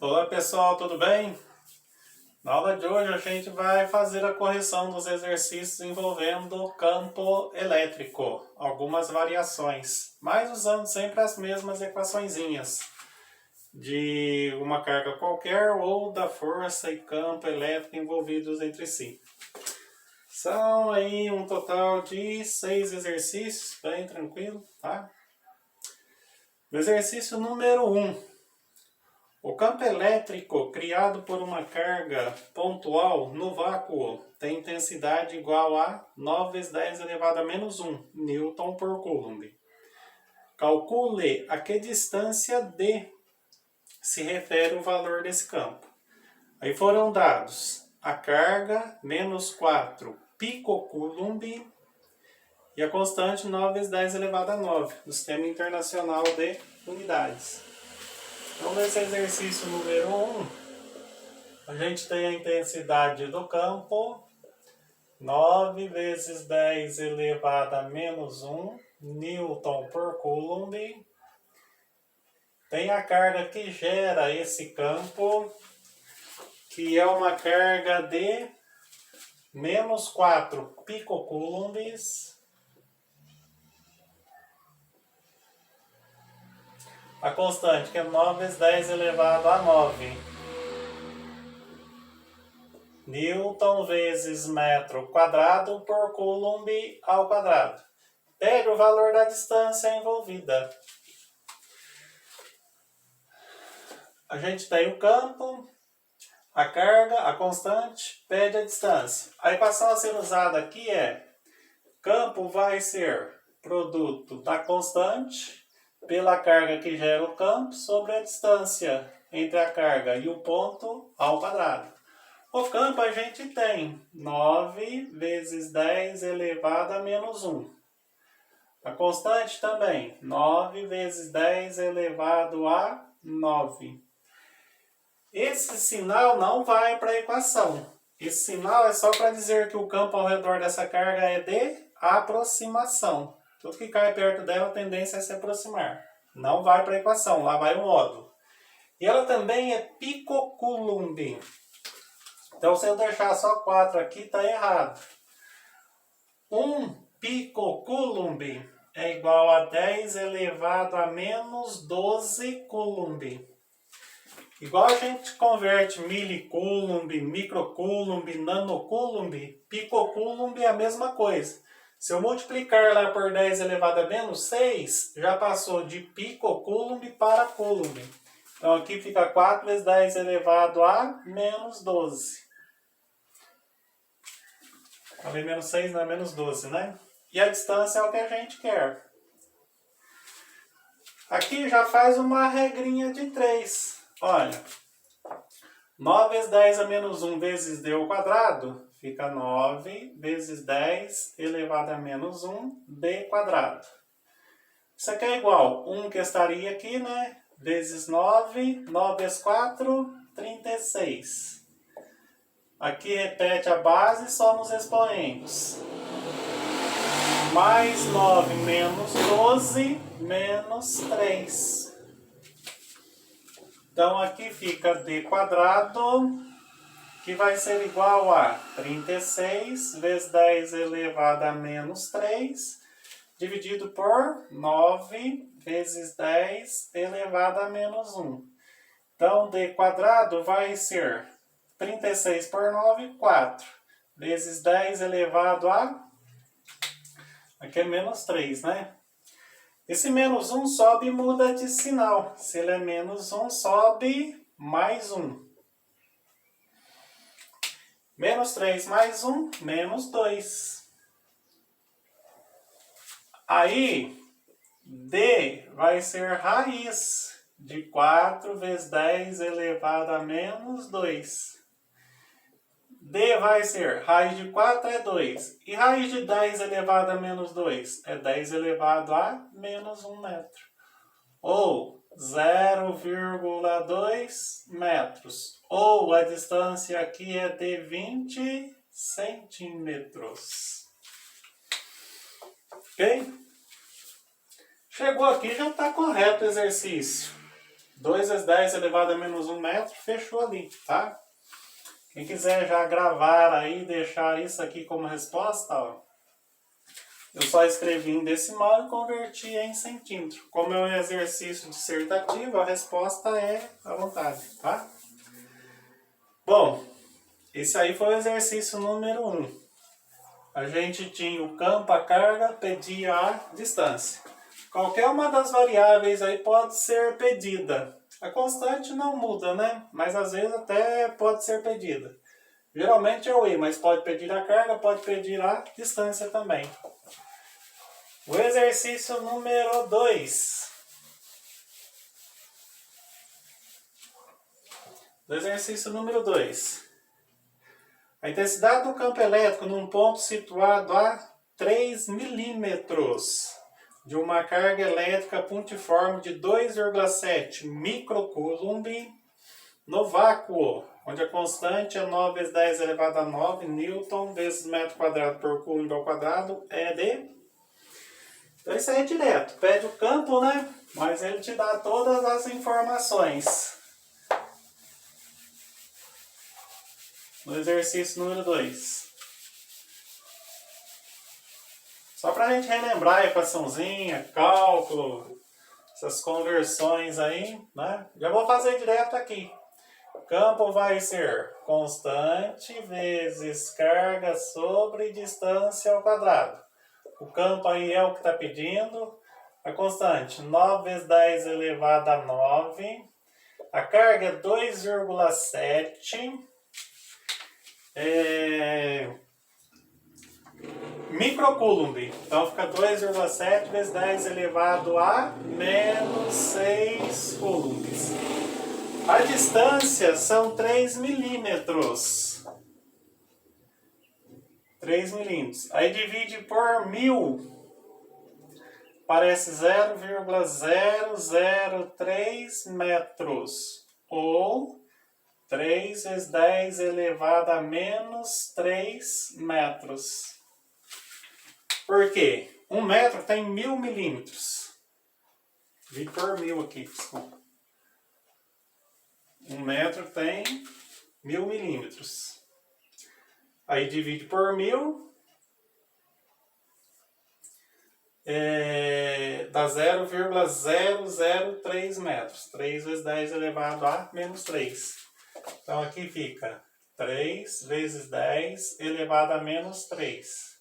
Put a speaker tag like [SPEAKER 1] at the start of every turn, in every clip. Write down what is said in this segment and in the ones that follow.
[SPEAKER 1] Olá pessoal, tudo bem? Na aula de hoje a gente vai fazer a correção dos exercícios envolvendo campo elétrico, algumas variações, mas usando sempre as mesmas equaçõezinhas de uma carga qualquer ou da força e campo elétrico envolvidos entre si. São aí um total de 6 exercícios, bem tranquilo, tá? O exercício número 1. O campo elétrico criado por uma carga pontual no vácuo tem intensidade igual a 9 vezes 10 elevado a menos 1 Newton por Coulomb. Calcule a que distância D se refere o valor desse campo. Aí foram dados a carga menos 4 picocoulomb e a constante 9 vezes 10 elevado a 9 do Sistema Internacional de Unidades. Então, nesse exercício número 1, a gente tem a intensidade do campo, 9 vezes 10 elevado a menos 1 Newton por Coulomb. Tem a carga que gera esse campo, que é uma carga de menos 4 picocoulombs. A constante, que é 9 vezes 10 elevado a 9. Newton vezes metro quadrado por Coulomb ao quadrado. Pega o valor da distância envolvida. A gente tem o campo, a carga, a constante, pede a distância. A equação a ser usada aqui é: campo vai ser produto da constante pela carga que gera o campo sobre a distância entre a carga e o ponto ao quadrado. O campo a gente tem 9 vezes 10 elevado a menos 1. A constante também, 9 vezes 10 elevado a 9. Esse sinal não vai para a equação. Esse sinal é só para dizer que o campo ao redor dessa carga é de aproximação. Tudo que cai perto dela, a tendência é se aproximar. Não vai para a equação, lá vai o módulo. E ela também é picocoulomb. Então, se eu deixar só 4 aqui, está errado. 1 picocoulomb é igual a 10 elevado a menos 12 coulomb. Igual a gente converte milicoulomb, microcoulomb, nanocoulomb, picocoulomb é a mesma coisa. Se eu multiplicar lá por 10 elevado a menos 6, já passou de picocoulomb para coulomb. Então aqui fica 4 vezes 10 elevado a menos 12. Falei menos 6, não é menos 12, né? E a distância é o que a gente quer. Aqui já faz uma regrinha de 3. Olha, 9 vezes 10 a menos 1 vezes d ao quadrado, fica 9 vezes 10 elevado a menos 1 d quadrado. Isso aqui é igual 1 que estaria aqui, né? Vezes 9, 9 vezes 4, 36. Aqui repete a base, só nos expoentes. Mais 9 menos 12, menos 3. Então, aqui fica d quadrado, que vai ser igual a 36 vezes 10 elevado a menos 3, dividido por 9 vezes 10 elevado a menos 1. Então, d quadrado vai ser 36 por 9, 4. Vezes 10 elevado a... Aqui é menos 3, né? Esse menos 1 sobe e muda de sinal. Se ele é menos 1, sobe mais 1. Menos 3 mais 1, menos 2. Aí, D vai ser raiz de 4 vezes 10 elevado a menos 2. D vai ser, raiz de 4 é 2. E raiz de 10 elevado a menos 2 é 10 elevado a menos 1 metro. Ou 0,2 metros. Ou a distância aqui é de 20 centímetros. Ok? Chegou aqui, já está correto o exercício. 2 vezes 10 elevado a menos 1 metro, fechou ali, tá? Quem quiser já gravar aí, deixar isso aqui como resposta, ó. Eu só escrevi em decimal e converti em centímetro. Como é um exercício dissertativo, a resposta é à vontade, tá? Bom, esse aí foi o exercício número 1. A gente tinha o campo, a carga, pedia a distância. Qualquer uma das variáveis aí pode ser pedida. A constante não muda, né? Mas às vezes até pode ser pedida. Geralmente é o I, mas pode pedir a carga, pode pedir a distância também. O exercício número 2. Do exercício número 2. A intensidade do campo elétrico num ponto situado a 3 milímetros de uma carga elétrica pontiforme de 2,7 microcoulomb no vácuo, onde a constante é 9 vezes 10 elevado a 9 newton vezes metro quadrado por coulomb ao quadrado é de... Então isso aí é direto, pede o campo, né? Mas ele te dá todas as informações. No exercício número 2. Só para a gente relembrar a equaçãozinha, cálculo, essas conversões aí, né? Já vou fazer direto aqui. O campo vai ser constante vezes carga sobre distância ao quadrado. O campo aí é o que está pedindo. A constante 9 vezes 10 elevado a 9. A carga é 2,7 microcoulomb. Então fica 2,7 vezes 10 elevado a menos 6 coulombs. A distância são 3 milímetros. 3 milímetros. Aí divide por 1000. Parece 0,003 metros. Ou 3 vezes 10 elevado a menos 3 metros. Por quê? 1 metro tem 1000 milímetros. Divide por 1000 aqui, desculpa. 1 metro tem 1000 milímetros. Aí divide por 1000. Dá 0,003 metros. 3 vezes 10 elevado a menos 3. Então aqui fica 3 vezes 10 elevado a menos 3.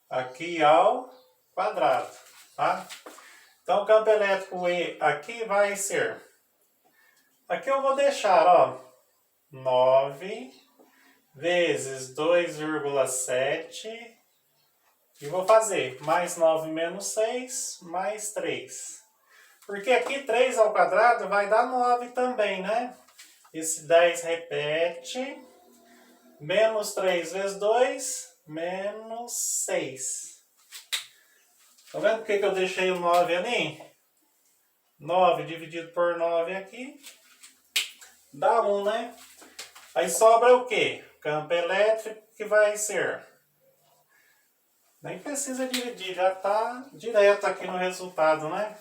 [SPEAKER 1] Aqui ao quadrado, tá? Então o campo elétrico E aqui vai ser... Aqui eu vou deixar, ó, 9 vezes 2,7 e vou fazer mais 9 menos 6 mais 3. Porque aqui 3 ao quadrado vai dar 9 também, né? Esse 10 repete. Menos 3 vezes 2, menos 6. Tá vendo por que eu deixei o 9 ali? 9 dividido por 9 aqui. Dá 1, né? Aí sobra o quê? Campo elétrico que vai ser... Nem precisa dividir, já está direto aqui no resultado, né?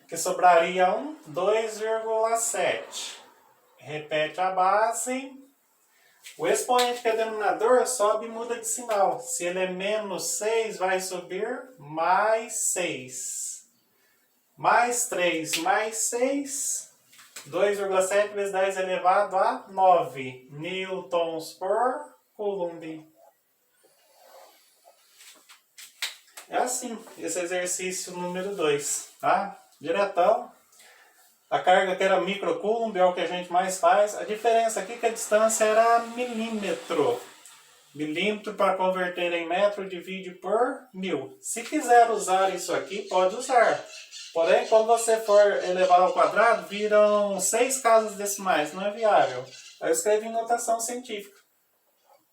[SPEAKER 1] Que sobraria 2,7. Repete a base. O expoente que é denominador sobe e muda de sinal. Se ele é menos 6, vai subir mais 6. Mais 3 mais 6. 2,7 vezes 10 elevado a 9 newtons por coulomb. É assim, esse exercício número 2, tá? Diretão. A carga que era microcoulomb é o que a gente mais faz. A diferença aqui é que a distância era milímetro. Milímetro para converter em metro divide por 1000. Se quiser usar isso aqui, pode usar. Porém, quando você for elevar ao quadrado, viram 6 casas decimais. Não é viável. Aí eu escrevi em notação científica.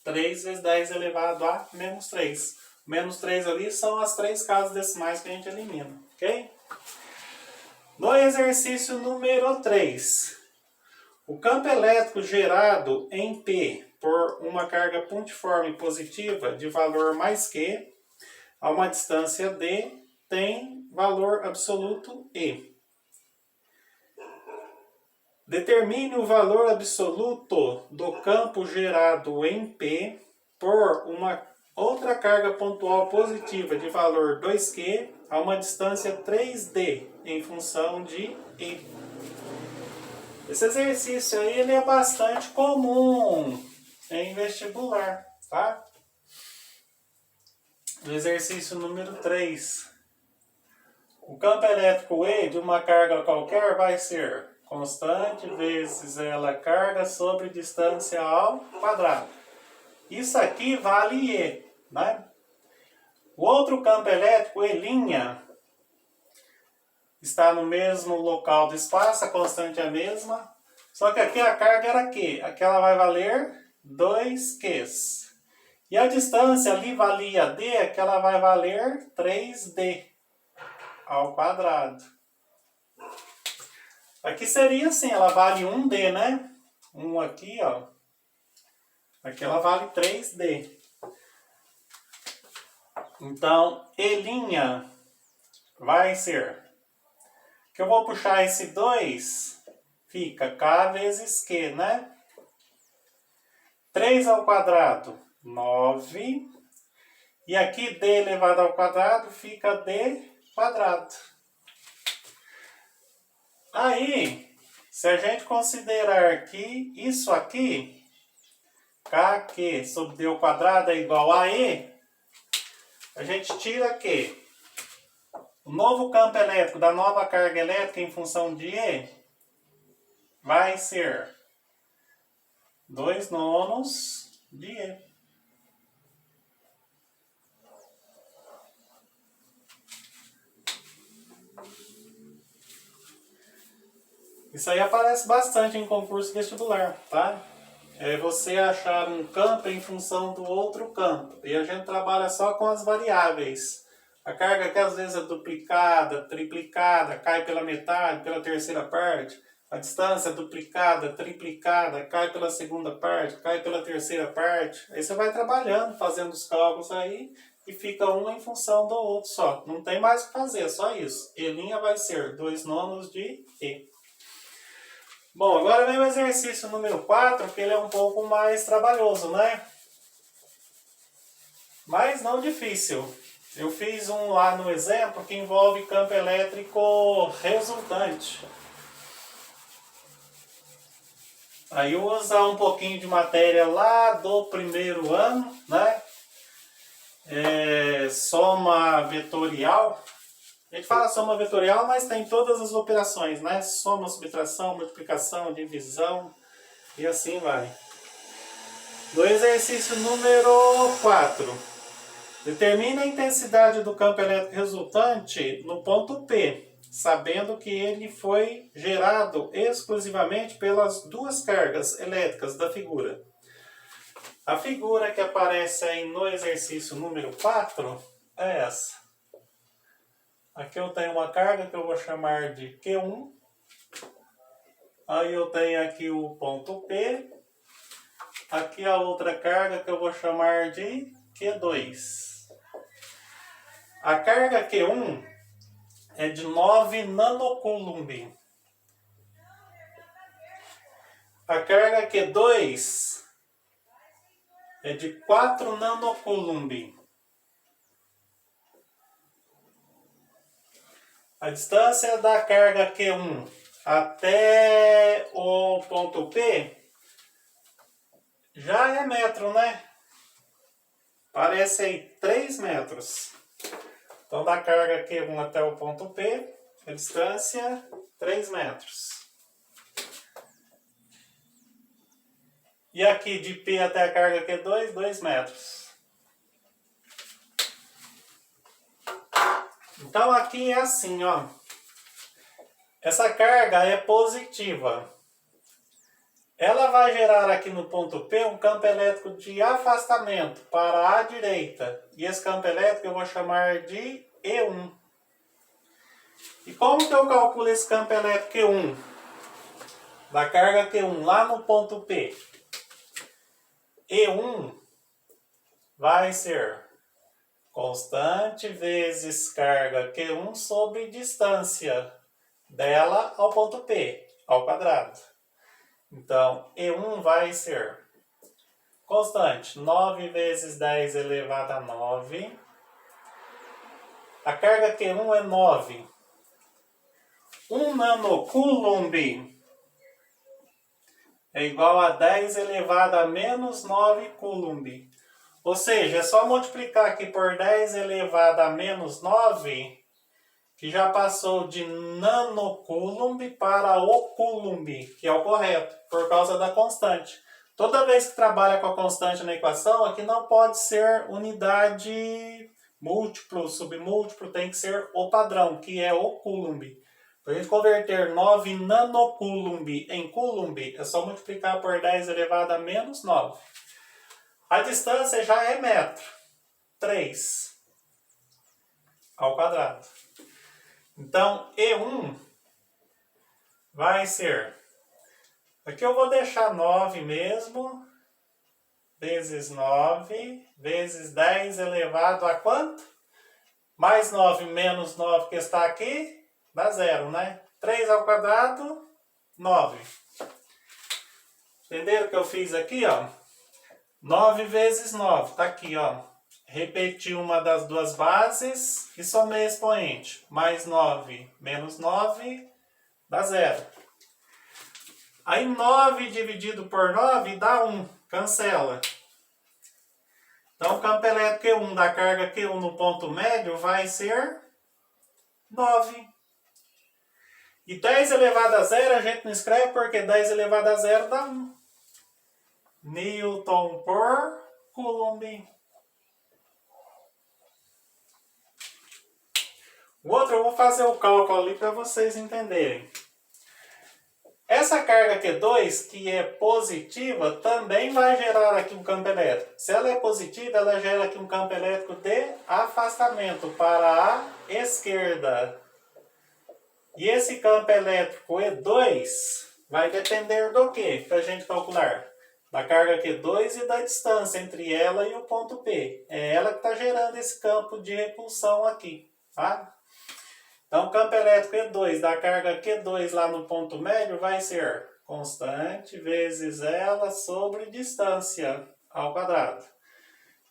[SPEAKER 1] 3 vezes 10 elevado a menos 3. Menos 3 ali são as 3 casas decimais que a gente elimina. Ok? No exercício número 3. O campo elétrico gerado em P por uma carga pontiforme positiva de valor mais Q a uma distância D tem valor absoluto E. Determine o valor absoluto do campo gerado em P por uma outra carga pontual positiva de valor 2Q a uma distância 3D em função de E. Esse exercício aí ele é bastante comum em vestibular, tá? No exercício número 3. O campo elétrico E de uma carga qualquer vai ser constante vezes ela carga sobre distância ao quadrado. Isso aqui vale E, né? O outro campo elétrico, E', está no mesmo local do espaço, a constante é a mesma. Só que aqui a carga era Q. Aqui ela vai valer 2Qs. E a distância ali valia D, aqui ela vai valer 3D ao quadrado. Aqui seria assim, ela vale 1D, né? 1 aqui, ó. Aqui ela vale 3D. Então, E' vai ser... que eu vou puxar esse 2, fica K vezes Q, né? 3 ao quadrado, 9. E aqui D elevado ao quadrado fica D quadrado. Aí, se a gente considerar que isso aqui, KQ sobre D ao quadrado é igual a E, a gente tira que o novo campo elétrico da nova carga elétrica em função de E vai ser 2/9 de E. Isso aí aparece bastante em concurso vestibular, tá? É você achar um campo em função do outro campo. E a gente trabalha só com as variáveis. A carga que às vezes é duplicada, triplicada, cai pela metade, pela terceira parte. A distância duplicada, triplicada, cai pela segunda parte, cai pela terceira parte. Aí você vai trabalhando, fazendo os cálculos aí, e fica um em função do outro só. Não tem mais o que fazer, só isso. E' vai ser 2/9 de E. Bom, agora vem o exercício número 4, que ele é um pouco mais trabalhoso, né? Mas não difícil. Eu fiz um lá no exemplo que envolve campo elétrico resultante. Aí usa um pouquinho de matéria lá do primeiro ano, né? Soma vetorial. A gente fala soma vetorial, mas tem todas as operações, né? Soma, subtração, multiplicação, divisão e assim vai. No exercício número 4, determine a intensidade do campo elétrico resultante no ponto P, sabendo que ele foi gerado exclusivamente pelas duas cargas elétricas da figura. A figura que aparece aí no exercício número 4 é essa. Aqui eu tenho uma carga que eu vou chamar de Q1. Aí eu tenho aqui o ponto P. Aqui a outra carga que eu vou chamar de Q2. A carga Q1 é de 9 nanocoulomb. A carga Q2 é de 4 nanocoulomb. A distância da carga Q1 até o ponto P já é metro, né? Parece aí 3 metros. Então, da carga Q1 até o ponto P, a distância 3 metros. E aqui de P até a carga Q2, 2 metros. Então aqui é assim, ó. Essa carga é positiva. Ela vai gerar aqui no ponto P um campo elétrico de afastamento para a direita. E esse campo elétrico eu vou chamar de E1. E como que eu calculo esse campo elétrico E1? Da carga Q1 lá no ponto P. E1 vai ser Constante vezes carga Q1 sobre distância dela ao ponto P, ao quadrado. Então, E1 vai ser constante, 9 vezes 10 elevado a 9. A carga Q1 é 9. 1 nanocoulomb é igual a 10 elevado a menos 9 coulomb. Ou seja, é só multiplicar aqui por 10 elevado a menos 9, que já passou de nanocoulomb para o coulomb, que é o correto, por causa da constante. Toda vez que trabalha com a constante na equação, aqui não pode ser unidade múltiplo, submúltiplo, tem que ser o padrão, que é o coulomb. Para a gente converter 9 nanocoulomb em coulomb, é só multiplicar por 10 elevado a menos 9. A distância já é metro, 3 ao quadrado. Então, E1 vai ser, aqui eu vou deixar 9 mesmo, vezes 9, vezes 10 elevado a quanto? Mais 9 menos 9 que está aqui, dá 0, né? 3 ao quadrado, 9. Entenderam o que eu fiz aqui, ó? 9 vezes 9, tá aqui, ó. Repeti uma das duas bases e somei expoente. Mais 9 menos 9 dá 0. Aí 9 dividido por 9 dá 1. Cancela. Então o campo elétrico Q1 da carga Q1 no ponto médio vai ser 9. E 10 elevado a 0 a gente não escreve porque 10 elevado a 0 dá 1. Newton por Coulomb. O outro eu vou fazer o cálculo ali para vocês entenderem. Essa carga Q2, que é positiva, também vai gerar aqui um campo elétrico. Se ela é positiva, ela gera aqui um campo elétrico de afastamento para a esquerda. E esse campo elétrico E2 vai depender do que para a gente calcular? Da carga Q2 e da distância entre ela e o ponto P. É ela que está gerando esse campo de repulsão aqui, tá? Então, o campo elétrico E2 da carga Q2 lá no ponto médio vai ser constante vezes ela sobre distância ao quadrado.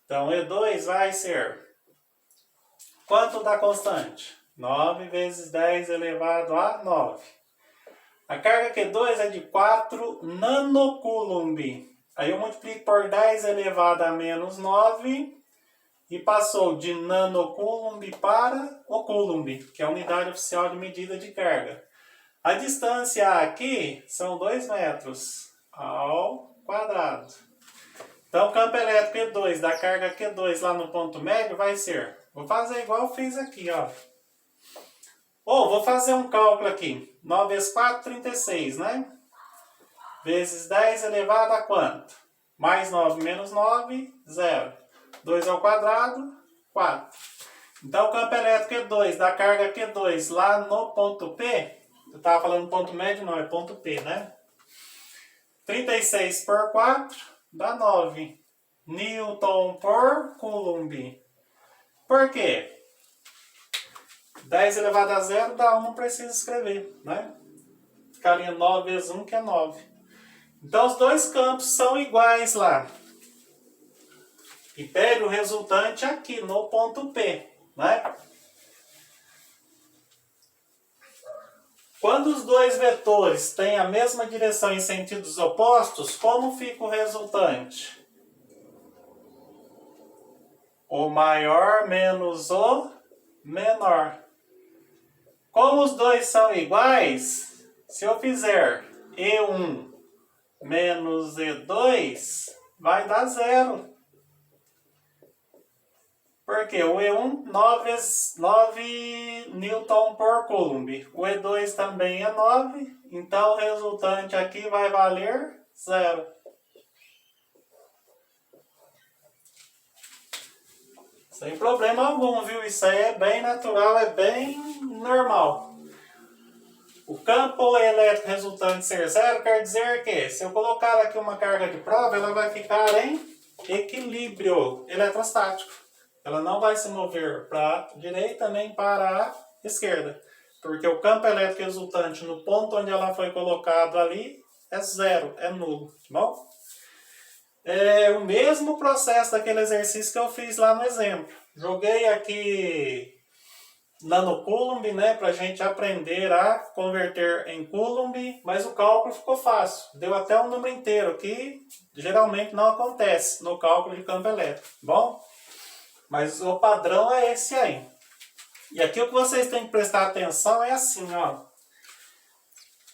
[SPEAKER 1] Então, E2 vai ser quanto da constante? 9 vezes 10 elevado a 9. A carga Q2 é de 4 nanocoulomb. Aí eu multiplico por 10 elevado a menos 9 e passou de nanocoulomb para o coulomb, que é a unidade oficial de medida de carga. A distância aqui são 2 metros ao quadrado. Então o campo elétrico E2 da carga Q2 lá no ponto médio vai ser, vou fazer igual eu fiz aqui, ó. Ou vou fazer um cálculo aqui. 9 vezes 4, 36, né? Vezes 10 elevado a quanto? Mais 9 menos 9, 0. 2 ao quadrado, 4. Então, o campo elétrico Q2 da carga Q2 lá no ponto P, eu estava falando ponto médio, não, é ponto P, né? 36 por 4 dá 9. Newton por Coulomb. Por quê? 10 elevado a 0 dá 1, não precisa escrever, né? Ficaria 9 vezes 1, que é 9. Então, os dois campos são iguais lá. E pega o resultante aqui no ponto P, né? Quando os dois vetores têm a mesma direção em sentidos opostos, como fica o resultante? O maior menos o menor. Como os dois são iguais, se eu fizer E1 menos E2, vai dar 0. Porque o E1, 9 Newton por Coulomb. O E2 também é 9, então o resultante aqui vai valer 0. Sem problema algum, viu? Isso aí é bem natural, é bem normal. O campo elétrico resultante ser 0 quer dizer que, se eu colocar aqui uma carga de prova, ela vai ficar em equilíbrio eletrostático. ela não vai se mover para a direita nem para a esquerda. Porque o campo elétrico resultante no ponto onde ela foi colocada ali é zero, é nulo. Bom? É o mesmo processo daquele exercício que eu fiz lá no exemplo. Joguei aqui nanocoulomb, né, para a gente aprender a converter em coulomb, mas o cálculo ficou fácil. Deu até um número inteiro, que geralmente não acontece no cálculo de campo elétrico. Bom, mas o padrão é esse aí. E aqui o que vocês têm que prestar atenção é assim, ó.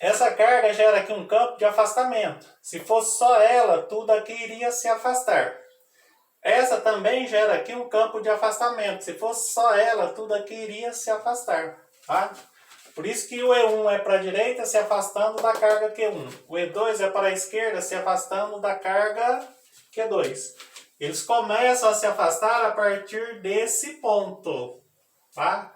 [SPEAKER 1] Essa carga gera aqui um campo de afastamento. Se fosse só ela, tudo aqui iria se afastar. Essa também gera aqui um campo de afastamento. Se fosse só ela, tudo aqui iria se afastar. Tá? Por isso que o E1 é para a direita, se afastando da carga Q1. O E2 é para a esquerda, se afastando da carga Q2. Eles começam a se afastar a partir desse ponto. Tá?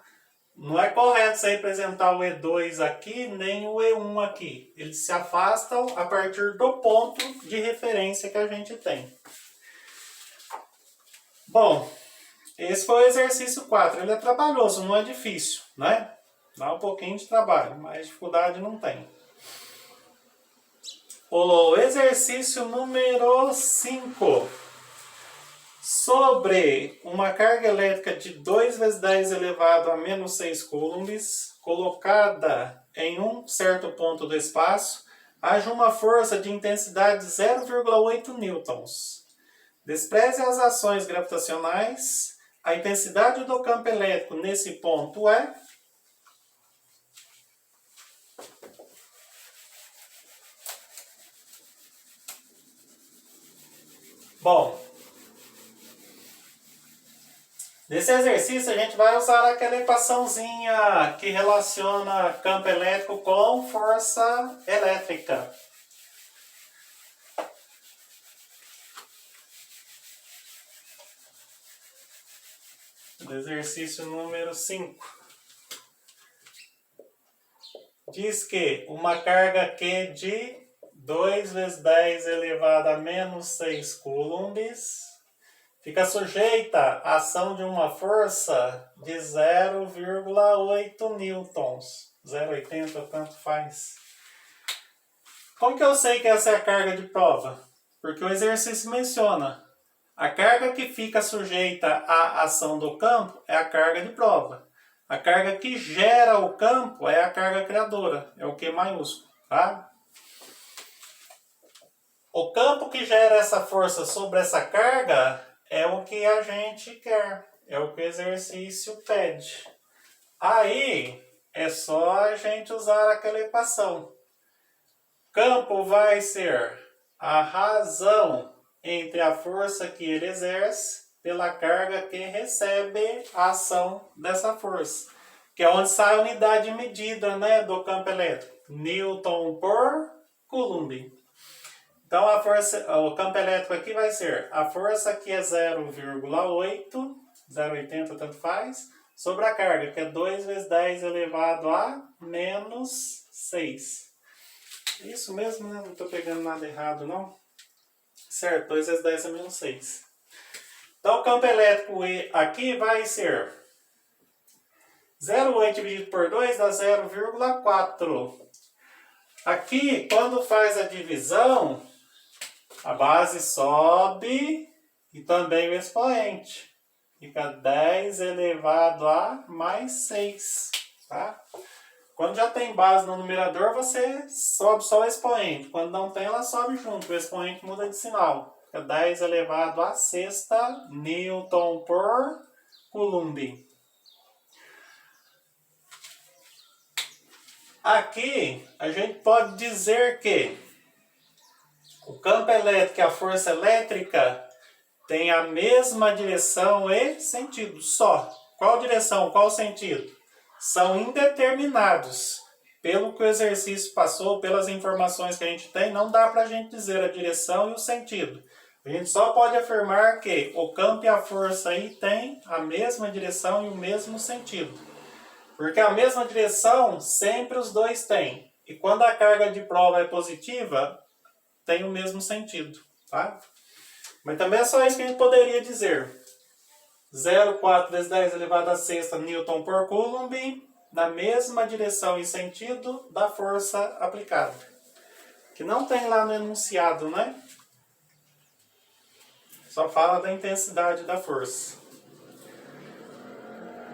[SPEAKER 1] Não é correto você representar o E2 aqui, nem o E1 aqui. Eles se afastam a partir do ponto de referência que a gente tem. Bom, esse foi o exercício 4. Ele é trabalhoso, não é difícil, né? Dá um pouquinho de trabalho, mas dificuldade não tem. O exercício número 5. Sobre uma carga elétrica de 2 vezes 10 elevado a menos 6 coulombs, colocada em um certo ponto do espaço, haja uma força de intensidade de 0,8 newtons. Despreze as ações gravitacionais. A intensidade do campo elétrico nesse ponto é... Bom, nesse exercício a gente vai usar aquela equaçãozinha que relaciona campo elétrico com força elétrica. Do exercício número 5. Diz que uma carga Q de 2 vezes 10 elevado a menos 6 coulombs fica sujeita à ação de uma força de 0,8 newtons. 0,80 tanto faz. Como que eu sei que essa é a carga de prova? Porque o exercício menciona. A carga que fica sujeita à ação do campo é a carga de prova. A carga que gera o campo é a carga criadora, é o Q maiúsculo, tá? O campo que gera essa força sobre essa carga é o que a gente quer, é o que o exercício pede. Aí é só a gente usar aquela equação. Campo vai ser a razão entre a força que ele exerce pela carga que recebe a ação dessa força, que é onde sai a unidade de medida, né, do campo elétrico, Newton por Coulomb. Então a força, o campo elétrico aqui vai ser a força que é 0,8, 0,80 tanto faz, sobre a carga, que é 2 vezes 10 elevado a menos 6. Isso mesmo, né? Não estou pegando nada errado, não. Certo, 2 vezes 10 é menos 6. Então, o campo elétrico E aqui vai ser 0,8 dividido por 2 dá 0,4. Aqui, quando faz a divisão, a base sobe e também o expoente. Fica 10 elevado a mais 6. Tá? Quando já tem base no numerador, você sobe só o expoente. Quando não tem, ela sobe junto. O expoente muda de sinal. Fica 10 elevado a sexta Newton por Coulomb. Aqui, a gente pode dizer que o campo elétrico e a força elétrica têm a mesma direção e sentido. Só. Qual direção? Qual sentido? São indeterminados. Pelo que o exercício passou, pelas informações que a gente tem, não dá para a gente dizer a direção e o sentido. A gente só pode afirmar que o campo e a força aí têm a mesma direção e o mesmo sentido. Porque a mesma direção sempre os dois têm. E quando a carga de prova é positiva, tem o mesmo sentido. Tá? Mas também é só isso que a gente poderia dizer. 0,4 vezes 10 elevado a sexta Newton por Coulomb, na mesma direção e sentido da força aplicada. Que não tem lá no enunciado, né? Só fala da intensidade da força.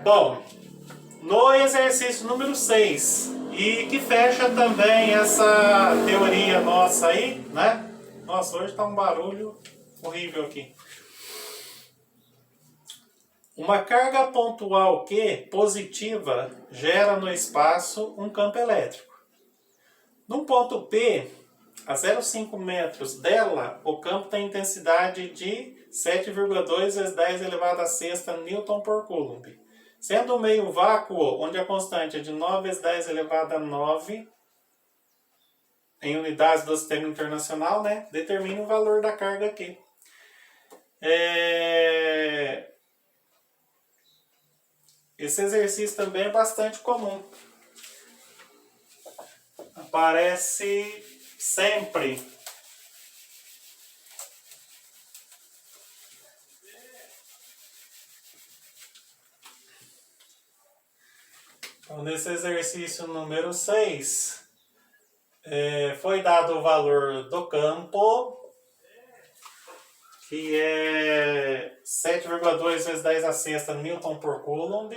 [SPEAKER 1] Bom, no exercício número 6, e que fecha também essa teoria nossa aí, né? Nossa, hoje tá um barulho horrível aqui. Uma carga pontual Q positiva gera no espaço um campo elétrico. No ponto P, a 0,5 metros dela, o campo tem intensidade de 7,2 vezes 10 elevado a sexta Newton por Coulomb. Sendo o meio vácuo, onde a constante é de 9 vezes 10 elevado a 9, em unidades do sistema internacional, né? Determine o valor da carga aqui. Esse exercício também é bastante comum. Aparece sempre. Então, nesse exercício número 6, foi dado o valor do campo, que é 7,2 vezes 10 a sexta Newton por Coulomb.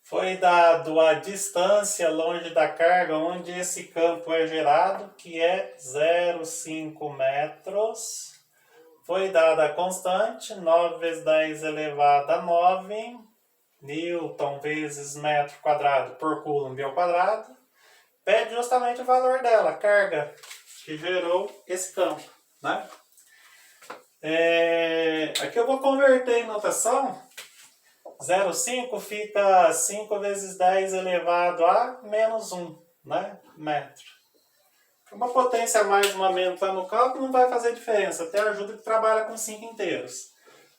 [SPEAKER 1] Foi dado a distância longe da carga onde esse campo é gerado, que é 0,5 metros. Foi dada a constante, 9 vezes 10 elevado a 9, Newton vezes metro quadrado por Coulomb ao quadrado. Pede justamente o valor dela, a carga que gerou esse campo, né? Aqui eu vou converter em notação. 0,5 fica 5 vezes 10 elevado a menos 1, né? Metro. Uma potência a mais, uma menos lá no cálculo não vai fazer diferença, até ajuda que trabalha com 5 inteiros.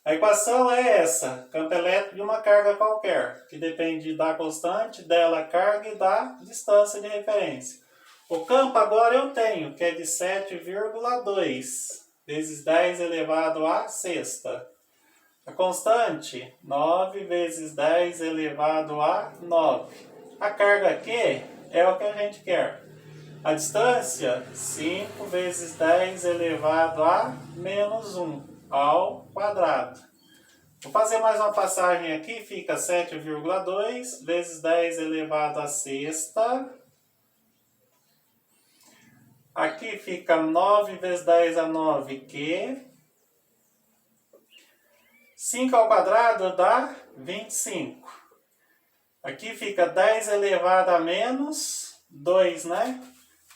[SPEAKER 1] A equação é essa, campo elétrico de uma carga qualquer, que depende da constante, dela a carga e da distância de referência. O campo agora eu tenho, que é de 7,2 vezes 10 elevado a sexta. A constante, 9 vezes 10 elevado a 9. A carga aqui é o que a gente quer. A distância, 5 vezes 10 elevado a menos 1 ao quadrado. Vou fazer mais uma passagem aqui, fica 7,2 vezes 10 elevado a sexta. Aqui fica 9 vezes 10 a 9, que 5 ao quadrado dá 25. Aqui fica 10 elevado a menos 2, né?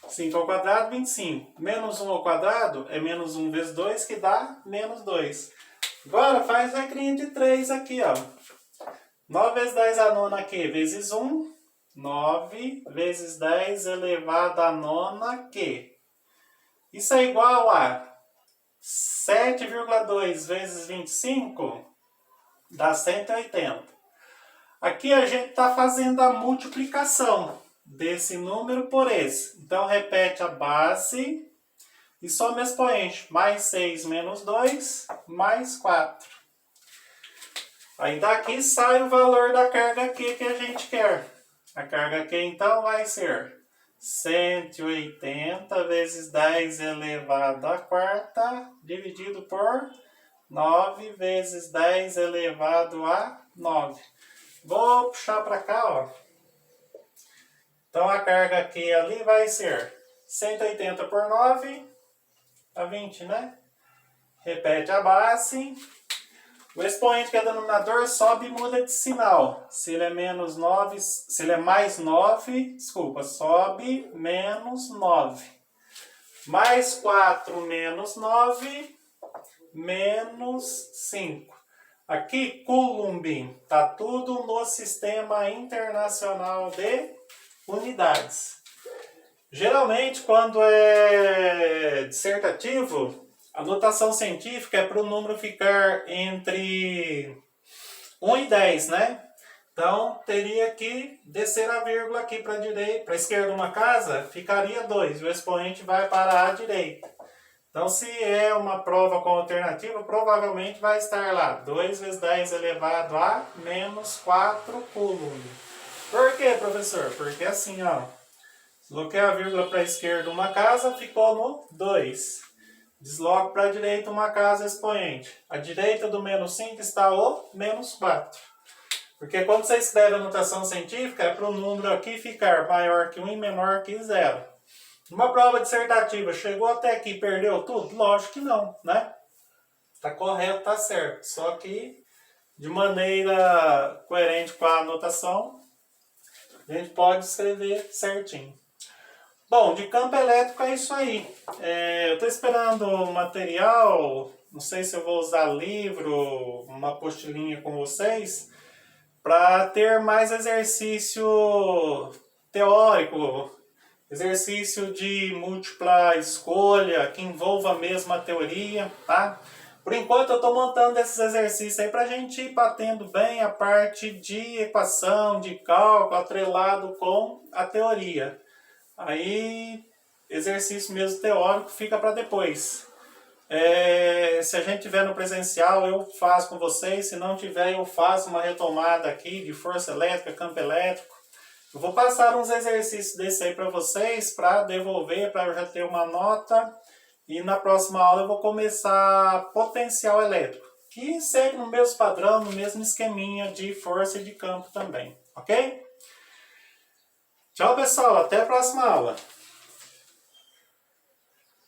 [SPEAKER 1] 5 ao quadrado, 25. Menos 1 ao quadrado é menos 1 vezes 2, que dá menos 2. Agora faz regrinha de 3 aqui, ó. 9 vezes 10 a nona aqui, vezes 1. 9 vezes 10 elevado a nona que. Isso é igual a 7,2 vezes 25, dá 180. Aqui a gente está fazendo a multiplicação desse número por esse. Então, repete a base e soma expoente. Mais 6 menos 2, mais 4. Aí daqui sai o valor da carga Q que a gente quer. A carga Q, então, vai ser 180 vezes 10 elevado à quarta, dividido por 9 vezes 10 elevado a 9. Vou puxar para cá, ó. Então, a carga aqui ali vai ser 180 por 9, a 20, né? Repete a base. O expoente, que é denominador, sobe e muda de sinal. Se ele é menos 9, se ele é mais 9, desculpa, sobe menos 9. Mais 4 menos 9, menos 5. Aqui, Coulomb, está tudo no Sistema Internacional de Unidades. Geralmente, quando é dissertativo, a notação científica é para o número ficar entre 1 e 10, né? Então, teria que descer a vírgula aqui para a direita, para a esquerda uma casa, ficaria 2. O expoente vai para a direita. Então, se é uma prova com alternativa, provavelmente vai estar lá 2 vezes 10 elevado a menos 4 coulomb. Por quê, professor? Porque assim, ó, desloquei a vírgula para a esquerda uma casa, ficou no 2. Desloco para a direita uma casa expoente. À direita do menos 5 está o menos 4. Porque quando você escreve a notação científica, é para o número aqui ficar maior que 1 e menor que 0. Numa prova dissertativa, chegou até aqui e perdeu tudo? Lógico que não, né? Tá correto, tá certo. Só que, de maneira coerente com a anotação, a gente pode escrever certinho. Bom, de campo elétrico é isso aí. Eu estou esperando o material, não sei se eu vou usar livro, uma apostilinha com vocês, para ter mais exercício teórico, exercício de múltipla escolha, que envolva mesmo a teoria, tá? Por enquanto eu estou montando esses exercícios aí para a gente ir batendo bem a parte de equação, de cálculo, atrelado com a teoria. Aí, exercício mesmo teórico fica para depois. Se a gente tiver no presencial, eu faço com vocês. Se não tiver, eu faço uma retomada aqui de força elétrica, campo elétrico. Eu vou passar uns exercícios desse aí para vocês, para devolver, para eu já ter uma nota. E na próxima aula eu vou começar potencial elétrico, que segue no mesmo padrão, no mesmo esqueminha de força e de campo também, ok? Tchau, pessoal. Até a próxima aula.